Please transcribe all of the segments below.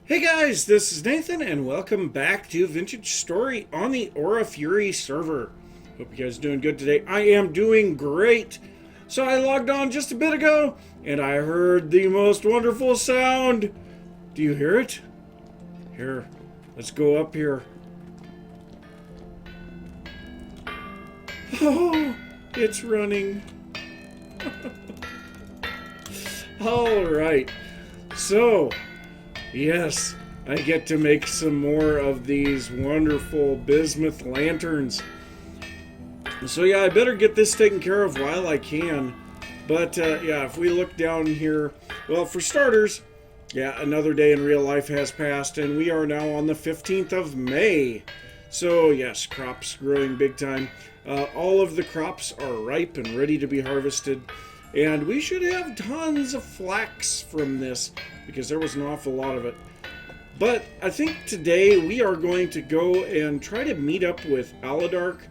Hey guys, this is Nathan and welcome back to Vintage Story on the Aura Fury server. Hope you guys are doing good today. I am doing great. So I logged on just a bit ago and I heard the most wonderful sound. Do you hear it? Here, let's go up here. Oh, it's running. All right. So, yes, I get to make some more of these wonderful bismuth lanterns. So yeah, I better get this taken care of while I can. But yeah, if we look down here, well, for starters, yeah, another day in real life has passed, and we are now on the 15th of May. So yes, crops growing big time. All of the crops are ripe and ready to be harvested. And we should have tons of flax from this, because there was an awful lot of it. But I think today we are going to go and try to meet up with Aladark,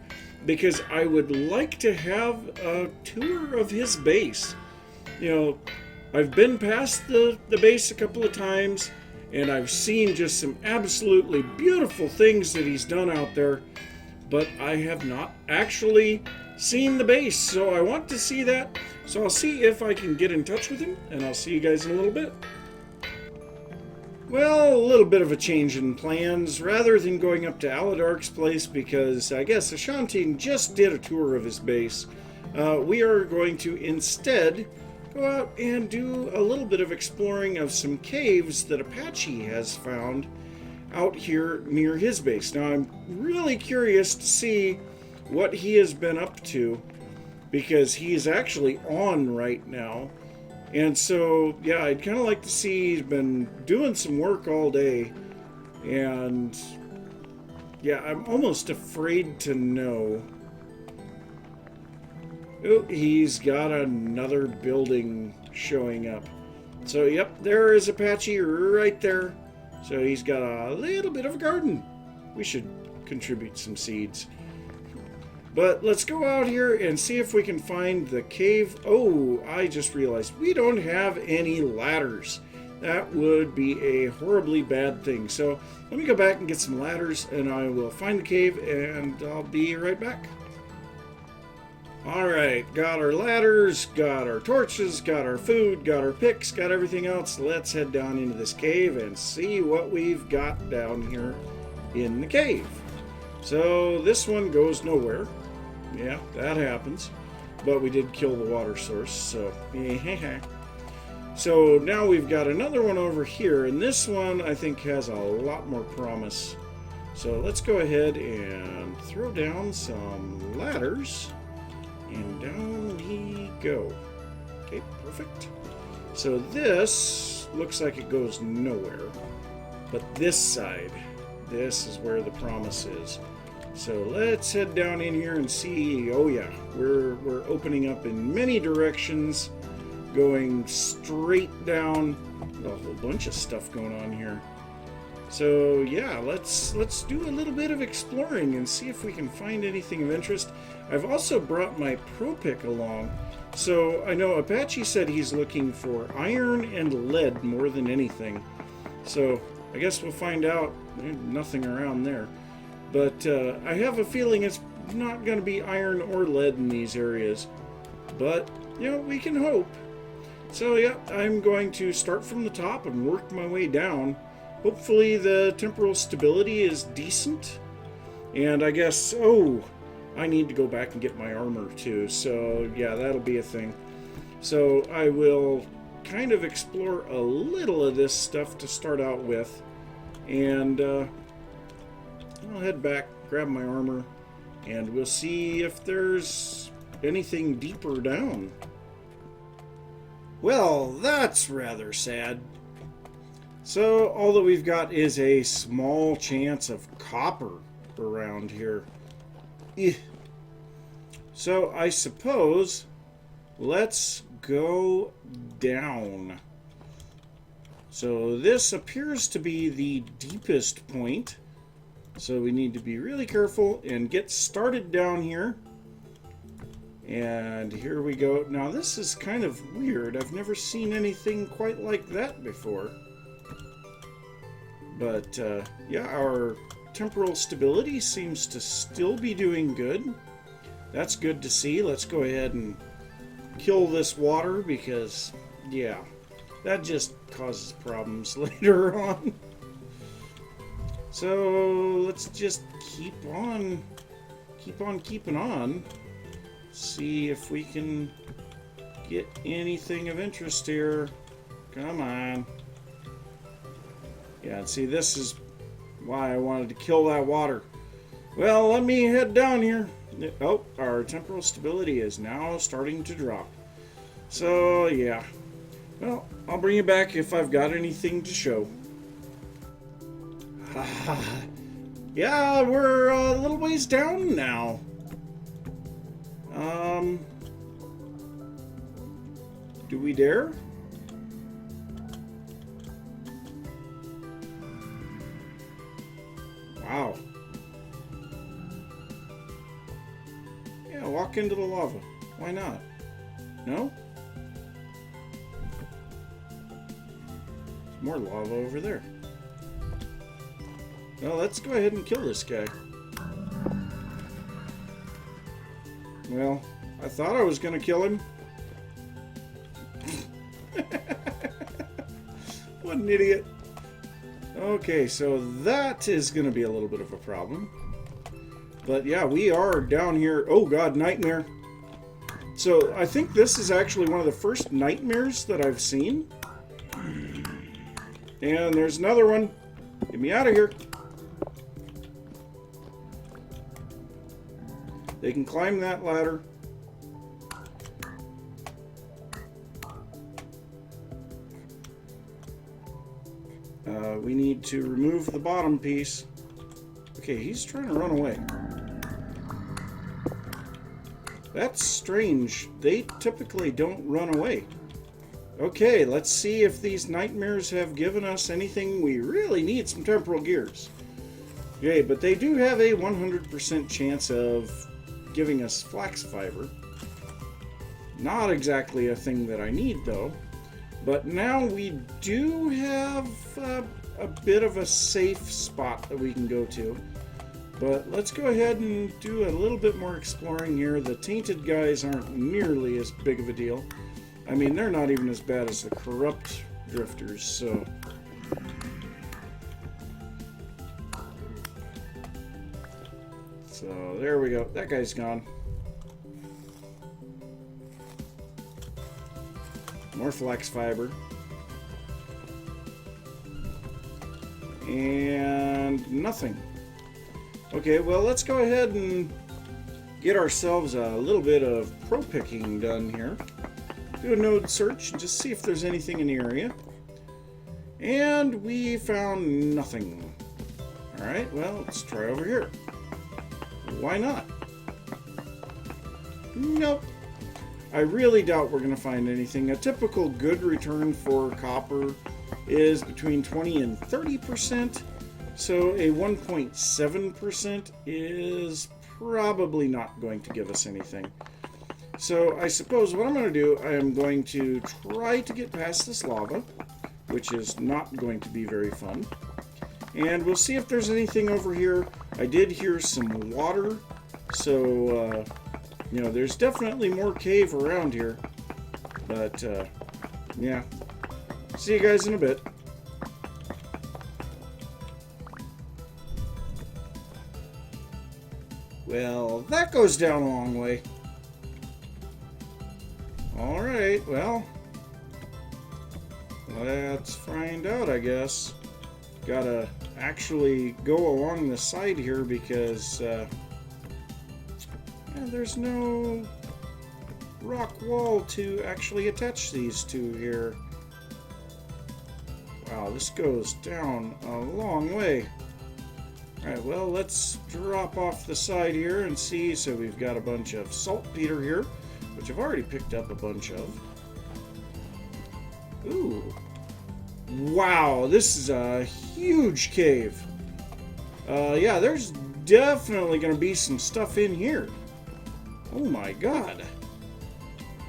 because I would like to have a tour of his base. You know, I've been past the base a couple of times, and I've seen just some absolutely beautiful things that he's done out there, but I have not actually seen the base, so I want to see that. So I'll see if I can get in touch with him, and I'll see you guys in a little bit. Well, a little bit of a change in plans. Rather than going up to Aladark's place, because I guess Ashanti just did a tour of his base, we are going to instead go out and do a little bit of exploring of some caves that Apache has found out here near his base. Now, I'm really curious to see what he has been up to, because he's actually on right now. And so, yeah, I'd kind of like to see. He's been doing some work all day. And, yeah, I'm almost afraid to know. Oh, he's got another building showing up. So, yep, there is Apache right there. So he's got a little bit of a garden. We should contribute some seeds. But let's go out here and see if we can find the cave. Oh, I just realized we don't have any ladders. That would be a horribly bad thing. So let me go back and get some ladders, and I will find the cave, and I'll be right back. Alright, got our ladders, got our torches, got our food, got our picks, got everything else. Let's head down into this cave and see what we've got down here in the cave. So this one goes nowhere. Yeah, that happens. But we did kill the water source, so so now we've got another one over here, and this one I think has a lot more promise. So let's go ahead and throw down some ladders, and down we go. Okay, perfect. So this looks like it goes nowhere, but this side, this is where the promise is. So let's head down in here and see. Oh yeah, we're opening up in many directions, going straight down. A whole bunch of stuff going on here. So yeah, let's do a little bit of exploring and see if we can find anything of interest. I've also brought my pro pick along. So I know Apache said he's looking for iron and lead more than anything. So I guess we'll find out. There's nothing around there. But I have a feeling it's not going to be iron or lead in these areas. But, you know, we can hope. So, yeah, I'm going to start from the top and work my way down. Hopefully the temporal stability is decent. And I guess, oh, I need to go back and get my armor too. So, yeah, that'll be a thing. So I will kind of explore a little of this stuff to start out with. And I'll head back, grab my armor, and we'll see if there's anything deeper down. Well, that's rather sad. So all that we've got is a small chance of copper around here. So I suppose let's go down. So this appears to be the deepest point. So we need to be really careful and get started down here. And here we go. Now this is kind of weird. I've never seen anything quite like that before. But yeah, our temporal stability seems to still be doing good. That's good to see. Let's go ahead and kill this water because, yeah, that just causes problems later on. So let's just keep on keeping on. See if we can get anything of interest here. Come on. Yeah, see, this is why I wanted to kill that water. Well, let me head down here. Oh, our temporal stability is now starting to drop. So, yeah. Well, I'll bring you back if I've got anything to show. Yeah, we're a little ways down now. Do we dare? Wow. Yeah, walk into the lava. Why not? No? There's more lava over there. Well, let's go ahead and kill this guy. Well, I thought I was going to kill him. What an idiot. Okay, so that is going to be a little bit of a problem. But yeah, we are down here. Oh god, nightmare. So I think this is actually one of the first nightmares that I've seen. And there's another one. Get me out of here. They can climb that ladder. We need to remove the bottom piece. Okay, he's trying to run away. That's strange. They typically don't run away. Okay, let's see if these nightmares have given us anything. We really need some temporal gears. Okay, but they do have a 100% chance of giving us flax fiber. Not exactly a thing that I need, though. But now we do have a bit of a safe spot that we can go to. But let's go ahead and do a little bit more exploring here. The tainted guys aren't nearly as big of a deal. I mean, they're not even as bad as the corrupt drifters, so... So, there we go. That guy's gone. More flax fiber. And nothing. Okay, well, let's go ahead and get ourselves a little bit of pro picking done here. Do a node search and just see if there's anything in the area. And we found nothing. Alright, well, let's try over here. Why not? Nope. I really doubt we're going to find anything. A typical good return for copper is between 20 and 30%. So a 1.7% is probably not going to give us anything. So I suppose what I'm going to do, I am going to try to get past this lava, which is not going to be very fun. And we'll see if there's anything over here. I did hear some water, so you know, there's definitely more cave around here. But yeah, see you guys in a bit. Well, that goes down a long way. Alright, well, let's find out, I guess. Gotta actually go along the side here because there's no rock wall to actually attach these to here. Wow, this goes down a long way. Alright, well, let's drop off the side here and see. So we've got a bunch of saltpeter here, which I've already picked up a bunch of. Ooh. Wow, this is a huge cave. Yeah, there's definitely going to be some stuff in here. Oh my god.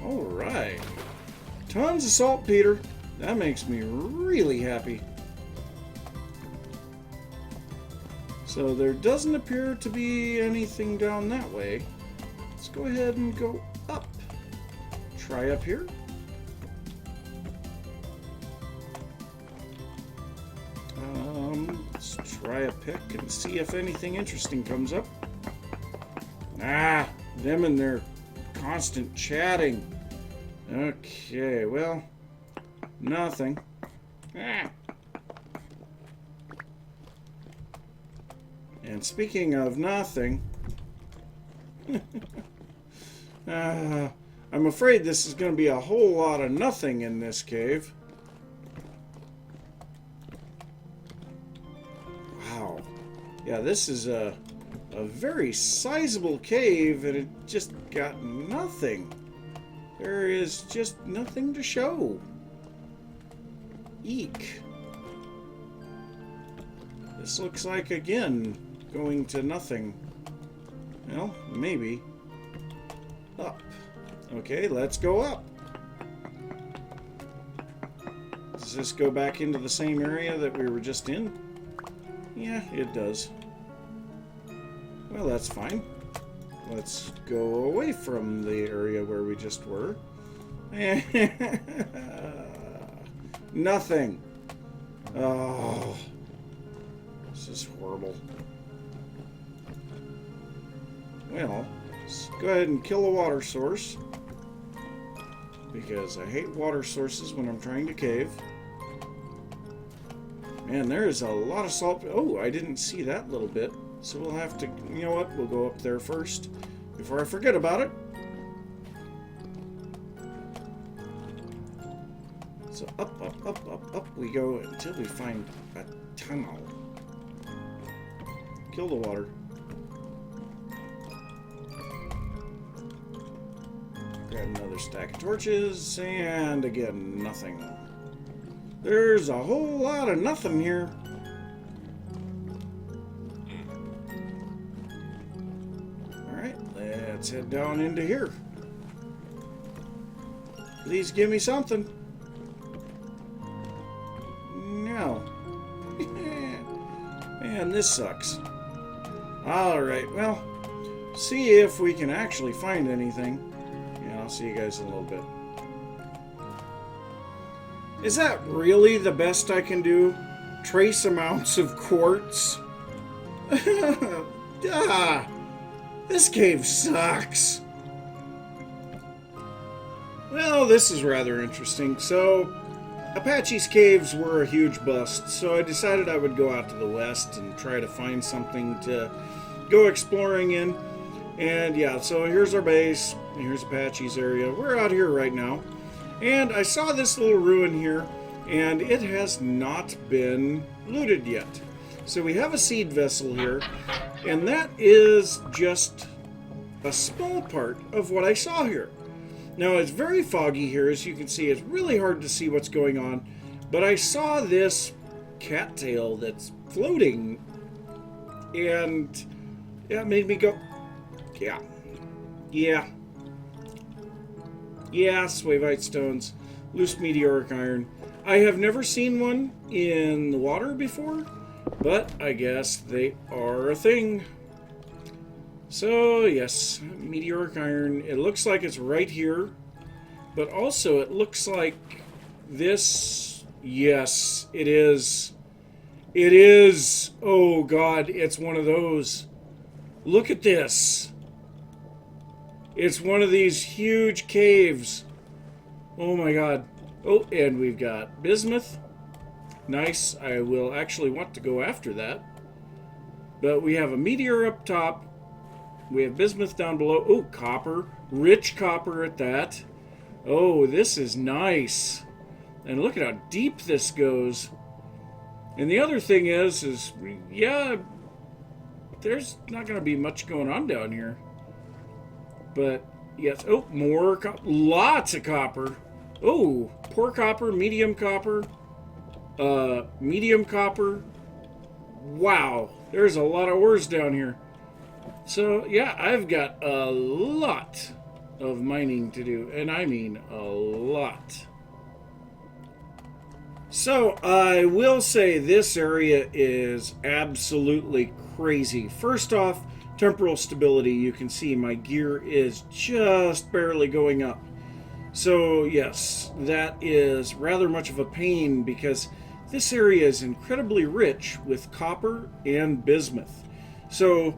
Alright. Tons of saltpeter. That makes me really happy. So there doesn't appear to be anything down that way. Let's go ahead and go up. Try up here. Let's try a pick and see if anything interesting comes up. Ah, them and their constant chatting. Okay, well, nothing. Ah. And speaking of nothing, I'm afraid this is going to be a whole lot of nothing in this cave. Wow. Yeah, this is a very sizable cave, and it just got nothing. There is just nothing to show. Eek. This looks like, again, going to nothing. Well, maybe. Up. Okay, let's go up. Does this go back into the same area that we were just in? Yeah, it does. Well, that's fine. Let's go away from the area where we just were. Nothing. Oh, this is horrible. Well, let's go ahead and kill a water source, because I hate water sources when I'm trying to cave. Man, there is a lot of salt. Oh, I didn't see that little bit. So we'll have to, you know what, we'll go up there first before I forget about it. So up, up, up, up, up we go until we find a tunnel. Kill the water. Grab another stack of torches, and again, nothing. There's a whole lot of nothing here. Alright, let's head down into here. Please give me something. No. Man, this sucks. Alright, well, see if we can actually find anything. Yeah, I'll see you guys in a little bit. Is that really the best I can do? Trace amounts of quartz? Ah, this cave sucks. Well, this is rather interesting. So, Apache's caves were a huge bust, so I decided I would go out to the west and try to find something to go exploring in. And yeah, so here's our base. Here's Apache's area. We're out here right now. And I saw this little ruin here, and it has not been looted yet. So we have a seed vessel here, and that is just a small part of what I saw here. Now, it's very foggy here, as you can see. It's really hard to see what's going on, but I saw this cattail that's floating, and yeah, it made me go, yeah, swavite stones, loose meteoric iron. I have never seen one in the water before, but I guess they are a thing. So, yes, meteoric iron. It looks like it's right here, but also it looks like this. Yes, it is. It is. Oh, God, it's one of those. Look at this. It's one of these huge caves. Oh my God. Oh, and we've got bismuth. Nice. I will actually want to go after that. But we have a meteor up top. We have bismuth down below. Oh, copper. Rich copper at that. Oh, this is nice. And look at how deep this goes. And the other thing is yeah, there's not going to be much going on down here. But, yes. Oh, more lots of copper. Oh, poor copper, medium copper. Medium copper. Wow. There's a lot of ores down here. So, yeah, I've got a lot of mining to do. And I mean a lot. So I will say this area is absolutely crazy. First off, temporal stability. You can see my gear is just barely going up. So yes, that is rather much of a pain because this area is incredibly rich with copper and bismuth. So,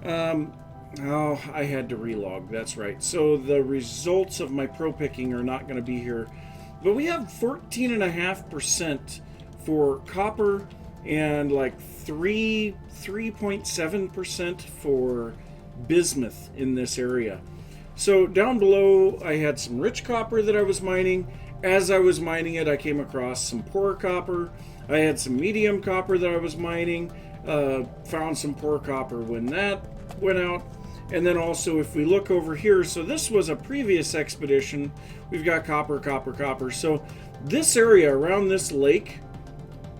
oh, I had to relog, that's right. So the results of my pro picking are not going to be here. But we have 14.5% for copper and like 3.7% for bismuth in this area. So down below, I had some rich copper that I was mining. As I was mining it, I came across some poor copper. I had some medium copper that I was mining. Found some poor copper when that went out. And then also, if we look over here, so this was a previous expedition. We've got copper, copper, copper. So this area around this lake,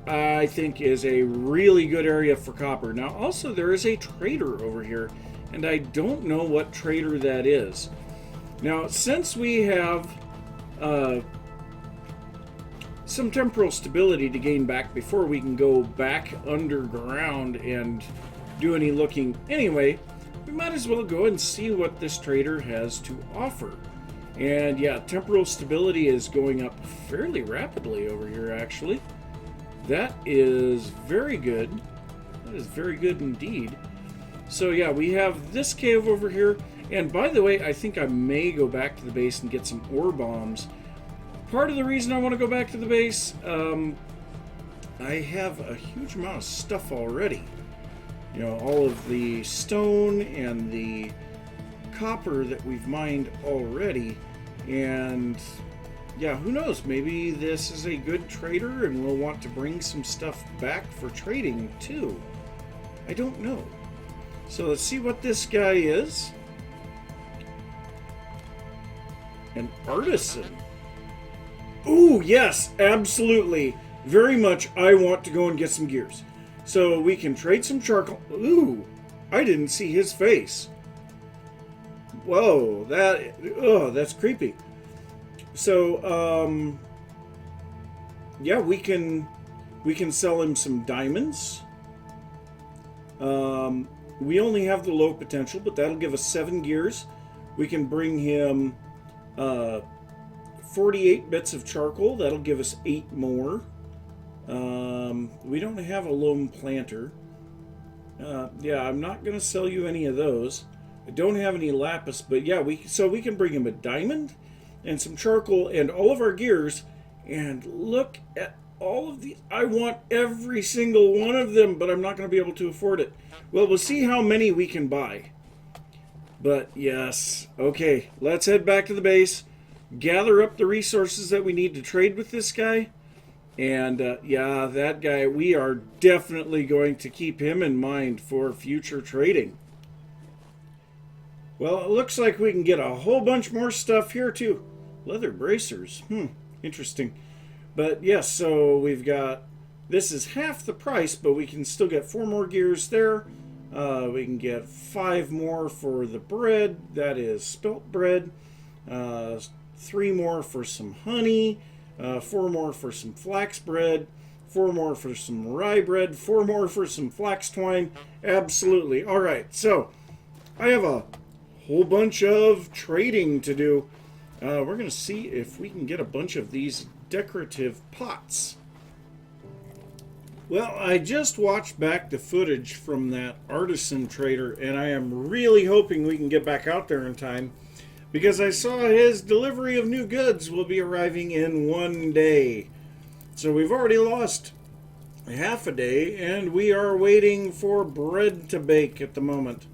I think, is a really good area for copper. Now, also, there is a trader over here, and I don't know what trader that is. Now, since we have some temporal stability to gain back before we can go back underground and do any looking anyway, we might as well go and see what this trader has to offer. And yeah, temporal stability is going up fairly rapidly over here, actually. That is very good. That is very good indeed. So yeah, we have this cave over here. And by the way, I think I may go back to the base and get some ore bombs. Part of the reason I want to go back to the base, I have a huge amount of stuff already. You know, all of the stone and the copper that we've mined already. And yeah, who knows? Maybe this is a good trader and we'll want to bring some stuff back for trading too. I don't know. So let's see what this guy is. An artisan. Ooh, yes, absolutely. Very much I want to go and get some gears. So we can trade some charcoal. Ooh, I didn't see his face. Whoa, that's creepy. So, yeah, we can sell him some diamonds. We only have the low potential, but that'll give us 7 gears. We can bring him 48 bits of charcoal. That'll give us 8 more. We don't have a loam planter. Yeah, I'm not going to sell you any of those. I don't have any lapis, but yeah, we can bring him a diamond and some charcoal and all of our gears. And look at all of the... I want every single one of them, but I'm not going to be able to afford it. Well, we'll see how many we can buy. But yes, okay, let's head back to the base, gather up the resources that we need to trade with this guy. And yeah, that guy, we are definitely going to keep him in mind for future trading. Well, it looks like we can get a whole bunch more stuff here too. Leather bracers. Interesting. But yes, so we've got... This is half the price, but we can still get 4 more gears there. We can get 5 more for the bread. That is spelt bread. 3 more for some honey. 4 more for some flax bread. 4 more for some rye bread. 4 more for some flax twine. Absolutely. All right, so I have a whole bunch of trading to do. We're going to see if we can get a bunch of these decorative pots. Well, I just watched back the footage from that artisan trader, and I am really hoping we can get back out there in time, because I saw his delivery of new goods will be arriving in 1 day. So we've already lost half a day, and we are waiting for bread to bake at the moment.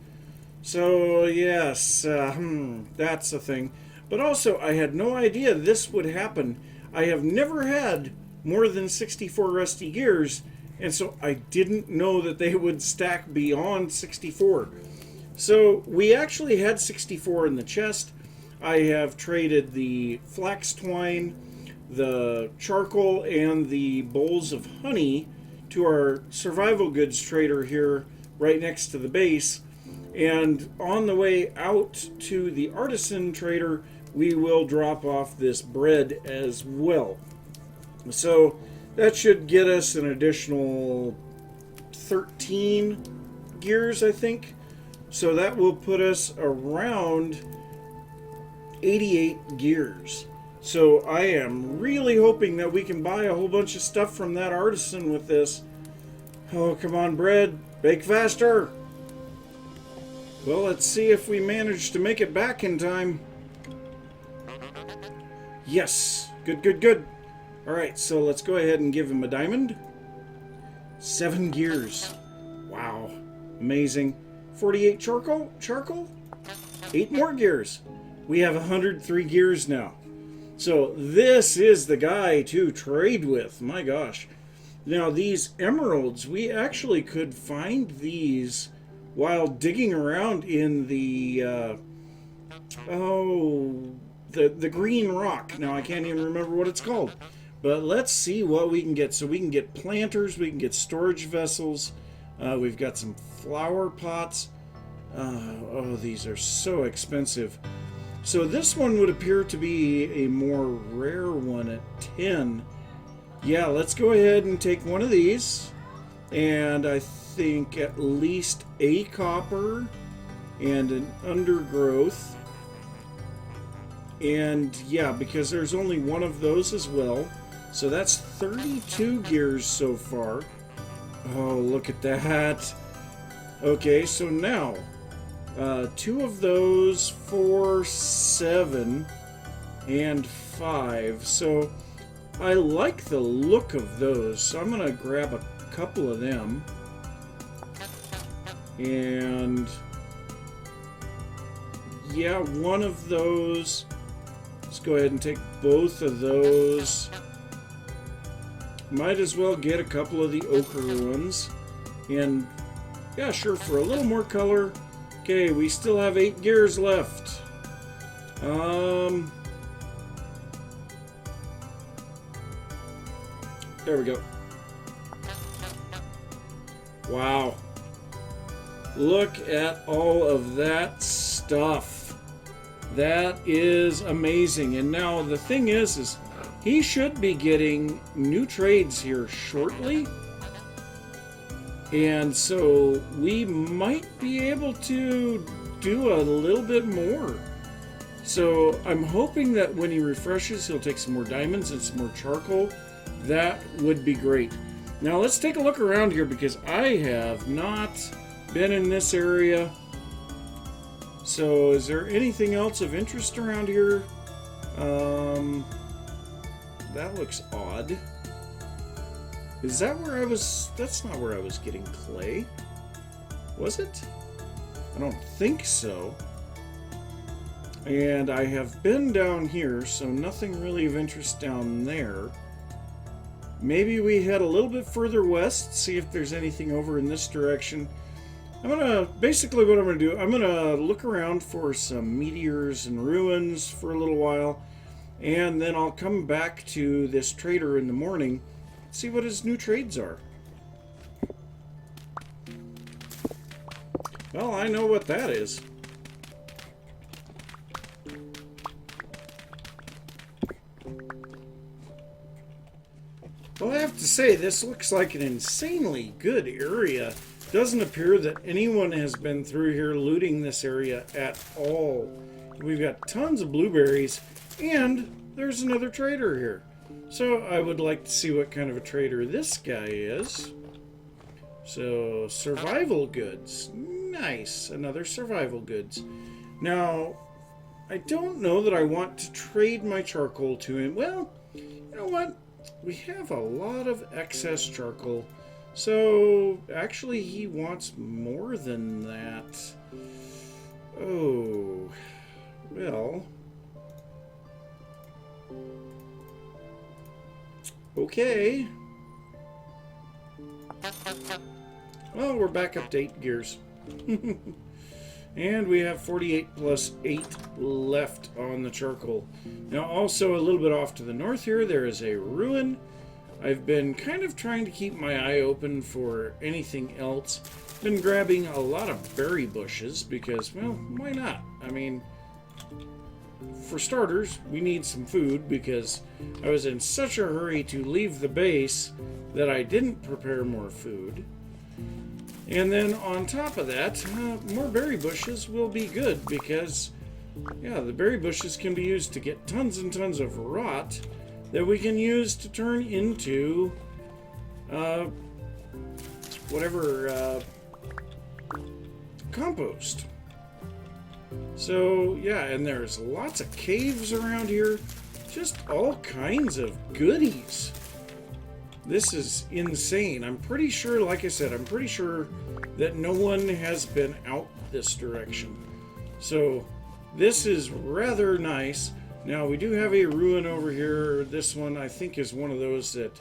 So yes, that's the thing. But also, I had no idea this would happen. I have never had more than 64 rusty gears, and so I didn't know that they would stack beyond 64. So we actually had 64 in the chest. I have traded the flax twine, the charcoal, and the bowls of honey to our survival goods trader here right next to the base. And on the way out to the artisan trader, we will drop off this bread as well. So That should get us an additional 13 gears, I think. So that will put us around 88 gears. So I am really hoping that we can buy a whole bunch of stuff from that artisan with this. Oh, come on, bread. Bake faster. Well, let's see if we manage to make it back in time. Yes. Good, good, good. Alright, so let's go ahead and give him a diamond. 7 gears. Wow. Amazing. 48 charcoal? 8 more gears. We have 103 gears now. So this is the guy to trade with. My gosh. Now these emeralds, we actually could find these while digging around in the the green rock. Now I can't even remember what it's called. But let's see what we can get. So we can get planters, we can get storage vessels. We've got some flower pots. Oh, these are so expensive. So this one would appear to be a more rare one at 10. Yeah, let's go ahead and take one of these. And I think at least a copper and an undergrowth. And yeah, because there's only one of those as well. So that's 32 gears so far. Oh, look at that. Okay, so now 2 of those, 4, 7, and 5. So I like the look of those. So I'm going to grab a couple of them. And yeah, one of those. Let's go ahead and take both of those. Might as well get a couple of the ochre ones. And yeah, sure, for a little more color. Okay, we still have 8 gears left. There we go. Wow. Look at all of that stuff. That is amazing. And now the thing is he should be getting new trades here shortly. And so we might be able to do a little bit more. So I'm hoping that when he refreshes, he'll take some more diamonds and some more charcoal. That would be great. Now let's take a look around here because I have not been in this area. So is there anything else of interest around here? That looks odd. Is that where I was? That's not where I was getting clay. Was it? I don't think so. And I have been down here, so nothing really of interest down there. Maybe we head a little bit further west, see if there's anything over in this direction. Basically what I'm gonna do, I'm gonna look around for some meteors and ruins for a little while, and then I'll come back to this trader in the morning, see what his new trades are. Well, I know what that is. Well, I have to say, this looks like an insanely good area. Doesn't appear that anyone has been through here looting this area at all. We've got tons of blueberries, and there's another trader here. So I would like to see what kind of a trader this guy is. So, survival goods. Nice, another survival goods. Now, I don't know that I want to trade my charcoal to him. Well, you know what? We have a lot of excess charcoal. So, actually, he wants more than that. Oh, well. Okay. Well, we're back up to 8 gears. And we have 48 plus 8 left on the charcoal. Now, also a little bit off to the north here, there is a ruin. I've been kind of trying to keep my eye open for anything else. Been grabbing a lot of berry bushes because, well, why not? I mean, for starters, we need some food because I was in such a hurry to leave the base that I didn't prepare more food. And then on top of that, more berry bushes will be good because, yeah, the berry bushes can be used to get tons and tons of rot that we can use to turn into compost. So, yeah, and there's lots of caves around here. Just all kinds of goodies. This is insane. I'm pretty sure, like I said, I'm pretty sure that no one has been out this direction. So, this is rather nice. Now, we do have a ruin over here. This one, I think, is one of those that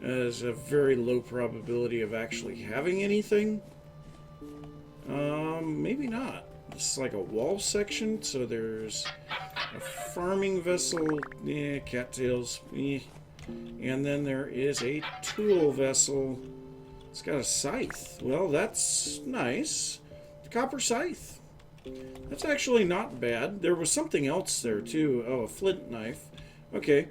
has a very low probability of actually having anything. Maybe not. This is like a wall section, so there's a farming vessel, cattails, and then there is a tool vessel. It's got a scythe. Well, that's nice. Copper scythe. That's actually not bad. There was something else there too. Oh, a flint knife. Okay.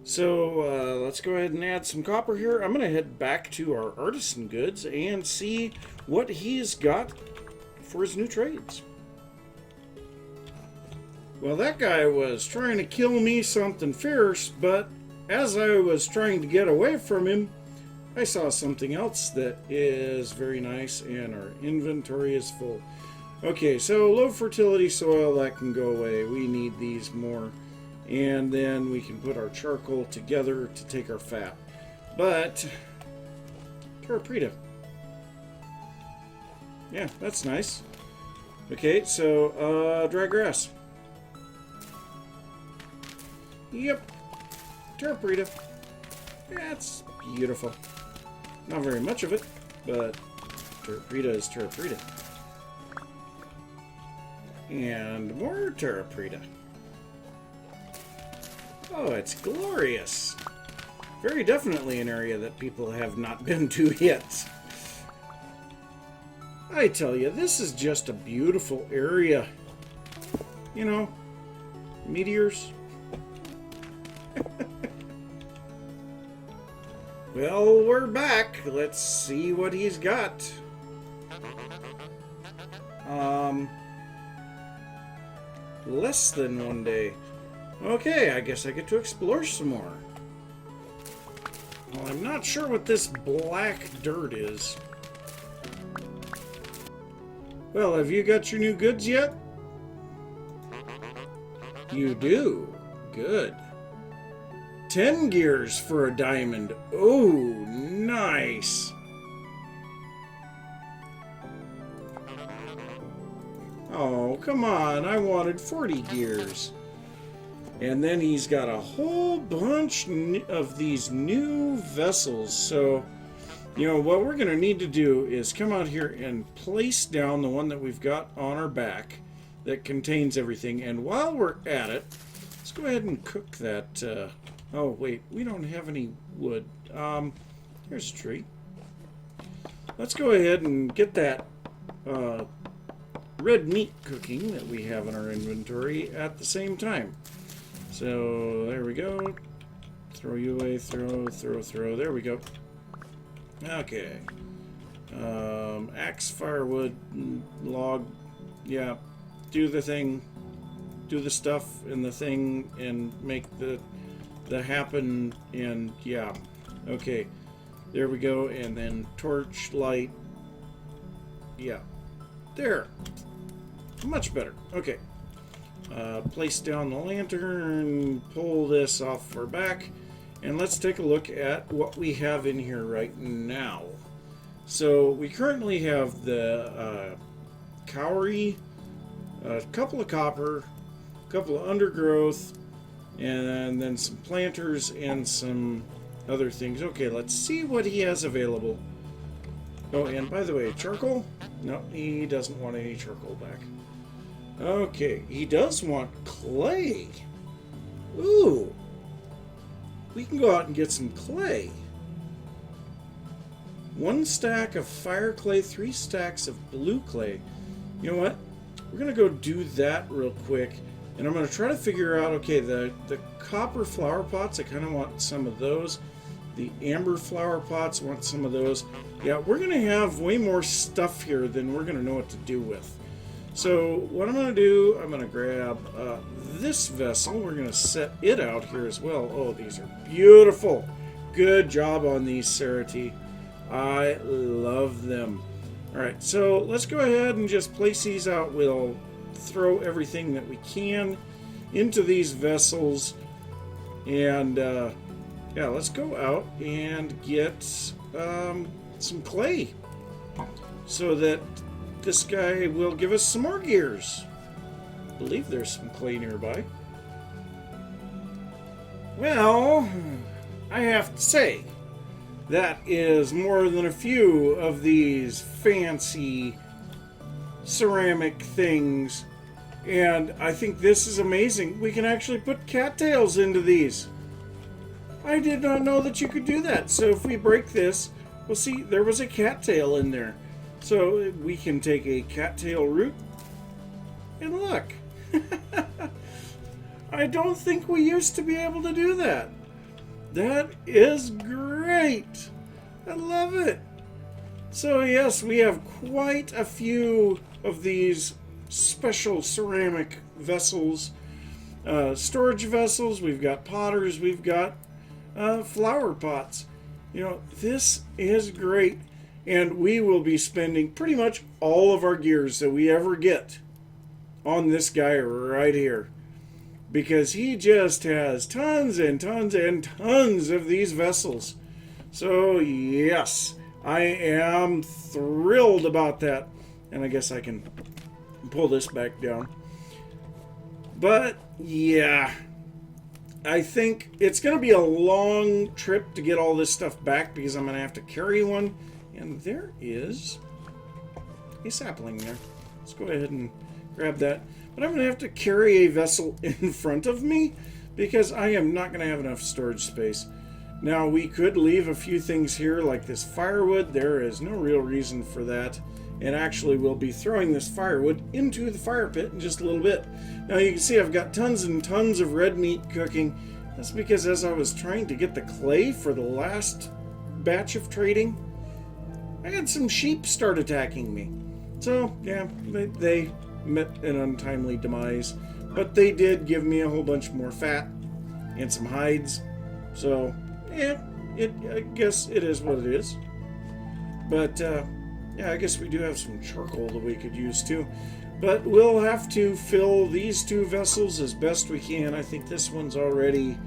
So let's go ahead and add some copper here. I'm going to head back to our artisan goods and see what he's got for his new trades. Well, that guy was trying to kill me something fierce, but as I was trying to get away from him, I saw something else that is very nice, and our inventory is full. Okay, so low fertility soil, that can go away. We need these more. And then we can put our charcoal together to take our fat. But, Terrapreta. Yeah, that's nice. Okay, so, dry grass. Yep, Terrapreta. That's beautiful. Not very much of it, but Terrapreta is Terrapreta. And more Terrapreta. Oh, it's glorious. Very definitely an area that people have not been to yet. I tell you, this is just a beautiful area. You know, meteors. Well, we're back. Let's see what he's got. Less than 1 day. Okay, I guess I get to explore some more. Well, I'm not sure what this black dirt is. Well, have you got your new goods yet? You do. Good. 10 gears for a diamond. Oh, nice. Oh, come on. I wanted 40 gears. And then he's got a whole bunch of these new vessels. So, you know, what we're going to need to do is come out here and place down the one that we've got on our back that contains everything. And while we're at it, let's go ahead and cook that. Oh, wait, we don't have any wood. Here's a tree. Let's go ahead and get that red meat cooking that we have in our inventory at the same time. So, there we go. Throw you away, throw. There we go. Okay. Axe, firewood, log. Yeah. Do the thing. Do the stuff in the thing and make the happen, and yeah. Okay. There we go. And then torch, light. Yeah. There. Much better. Okay. Place down the lantern, pull this off our back, and let's take a look at what we have in here right now. So we currently have the cowrie, a couple of copper, a couple of undergrowth, and then some planters and some other things. Okay, let's see what he has available. Oh, and by the way, charcoal? No, he doesn't want any charcoal back. Okay, he does want clay. Ooh. We can go out and get some clay. 1 stack of fire clay, 3 stacks of blue clay. You know what? We're going to go do that real quick. And I'm going to try to figure out, okay, the copper flower pots, I kind of want some of those. The amber flower pots, want some of those. Yeah, we're going to have way more stuff here than we're going to know what to do with. So what I'm going to do, I'm going to grab this vessel. We're going to set it out here as well. Oh, these are beautiful. Good job on these, Sarah T. I love them. All right, so let's go ahead and just place these out. We'll throw everything that we can into these vessels. And yeah, let's go out and get some clay so that this guy will give us some more gears. I believe there's some clay nearby. Well, I have to say, that is more than a few of these fancy ceramic things. And I think this is amazing. We can actually put cattails into these. I did not know that you could do that. So if we break this, we'll see there was a cattail in there. So we can take a cattail root and look. I don't think we used to be able to do that. That is great. I love it. So yes, we have quite a few of these special ceramic vessels, storage vessels. We've got potters. We've got flower pots. You know, this is great. And we will be spending pretty much all of our gears that we ever get on this guy right here. Because he just has tons and tons and tons of these vessels. So, yes, I am thrilled about that. And I guess I can pull this back down. But, yeah, I think it's going to be a long trip to get all this stuff back because I'm going to have to carry one. And there is a sapling there. Let's go ahead and grab that. But I'm going to have to carry a vessel in front of me because I am not going to have enough storage space. Now, we could leave a few things here like this firewood. There is no real reason for that. And actually, we'll be throwing this firewood into the fire pit in just a little bit. Now, you can see I've got tons and tons of red meat cooking. That's because as I was trying to get the clay for the last batch of trading, I had some sheep start attacking me. So, yeah, they met an untimely demise. But they did give me a whole bunch more fat and some hides. So, yeah, I guess it is what it is. But, yeah, I guess we do have some charcoal that we could use too. But we'll have to fill these two vessels as best we can. I think this one's already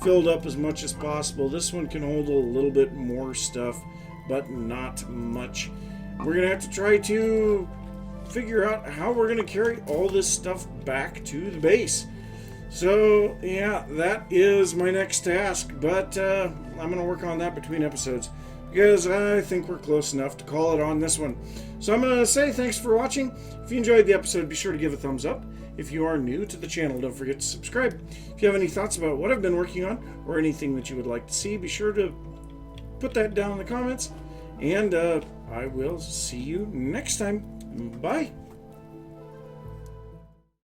filled up as much as possible. This one can hold a little bit more stuff, but not much. We're going to have to try to figure out how we're going to carry all this stuff back to the base. So, yeah, that is my next task, but I'm going to work on that between episodes because I think we're close enough to call it on this one. So I'm going to say thanks for watching. If you enjoyed the episode, be sure to give a thumbs up. If you are new to the channel, don't forget to subscribe. If you have any thoughts about what I've been working on or anything that you would like to see, be sure to put that down in the comments. And I will see you next time. Bye.